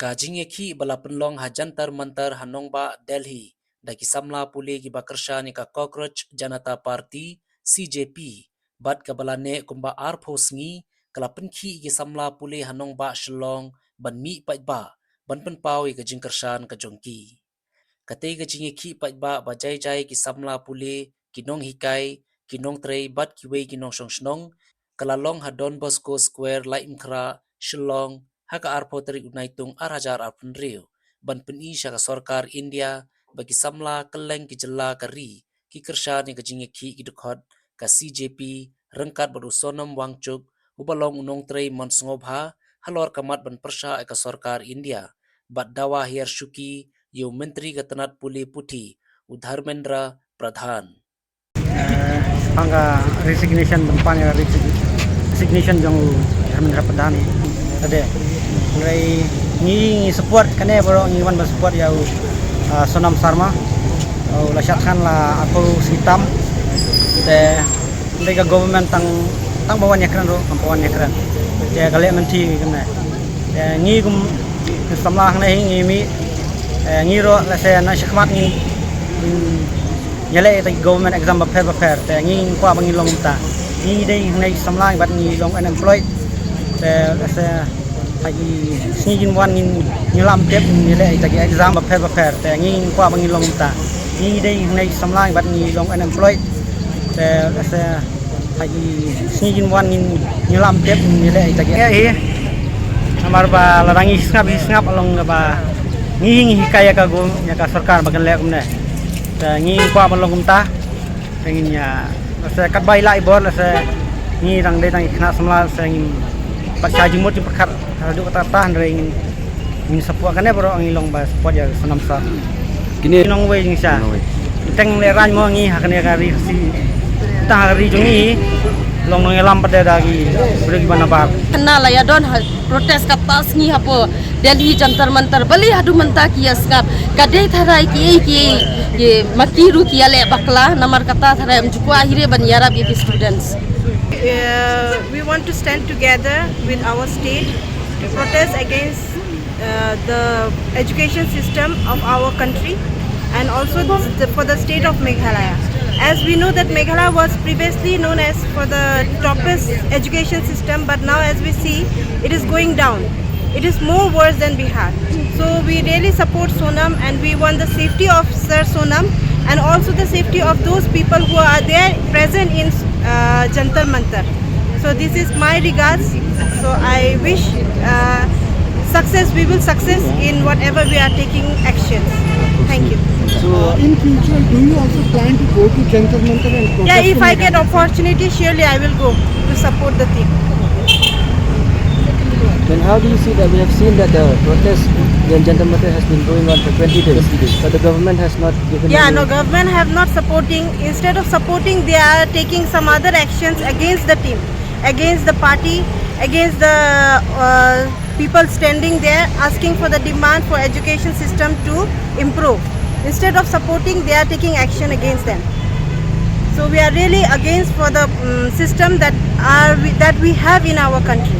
Kajing yaki bala penlong ha jantar mantar hanongba Delhi daki samla puli ki bakarsha ni ka Cockroach Janata Party CJP bat ka bala ne kumba arphos ngi kala penki ki samla puli hanongba Shillong ban mi pa ban pen pawi ka jingkarshan ka jongki kate ka jingi ki pa ba jai jai ki samla puli kinong hikai kinong trei bat ki wei kinong shong shnong kala long ha Don Bosco Square lai imkra Shillong haka arpoteri unaitung arajar arpun rio ban peni syaka sorkar India bagi samla keleng ki jela kari ki kersha ni kajingi ki idukot ka CJP rengkat baru sonam wangcuk ubalong unong trei monsngobha halor kamat ban persha ka sorkar India bat dawa hiar syuki yo menteri ketenat puli puti Udharmendra Pradhan Pangga resignation bempanya resignation jong Udharmendra Pradhan tadi mulai ni support kene bro ni wan support ya Sonam Sarma lasyat khan la aku sitam te mereka government tang bawan yakran ro kampawan yakran te kale menti kene ni gum samlah kene ni mi ni ro la se na shikmat ni nyale te government exam prepare te ni kwa bangin long ta ni dei nei samlah bat ni long unemployed te la se lagi singin wan nyelam tep nilai lagi exam prepare te ngin kwa bangin long ta ni dei nei samlang bat ni long unemployed te asa lagi singin wan nyelam tep nilai lagi amar ba larangi snap along ba ngi hikaya ka go nya ka sarkar bagan le kumne te ngi kwa balong ta pengin ya asa kat bai lai bor asa ngi rang dei tang khna samla sa ngin pasca jumut diperkat radio kata tahan ring ini support kan ya bro ngilong ba support ya Sonam Sar kini nong we jing sa teng le ran mo ngi hakane kari si ta hari jungi long ngelam pada dagi beri gimana bab kena la ya don protes ka pas ngi hapo Delhi jantar mantar bali hadu manta ki askap kade tharai ki ye makiru ki ale bakla namar kata tharai amjuko ahire ban yarab ye students. We want to stand together with our state to protest against the education system of our country and also for the state of Meghalaya. As we know that Meghalaya was previously known as for the toppest education system, but now as we see, it is going down. It is more worse than Bihar. So we really support Sonam and we want the safety of Sir Sonam and also the safety of those people who are there present in Jantar Mantar. So this is my regards. So I wish success. We will success in whatever we are taking actions. Thank you. So in future, do you also plan to go to Jantar Mantar and protest? Yeah, if I get opportunity, surely I will go to support the team. Then how do you see that? We have seen that the protest in Jantar Mantar has been going on for 20 days, but the government has not given. Yeah, no, government have not supporting. Instead of supporting, they are taking some other actions against the team, against the party, against the people standing there asking for the demand for education system to improve. Instead of supporting, they are taking action against them. So we are really against for the system that we have in our country.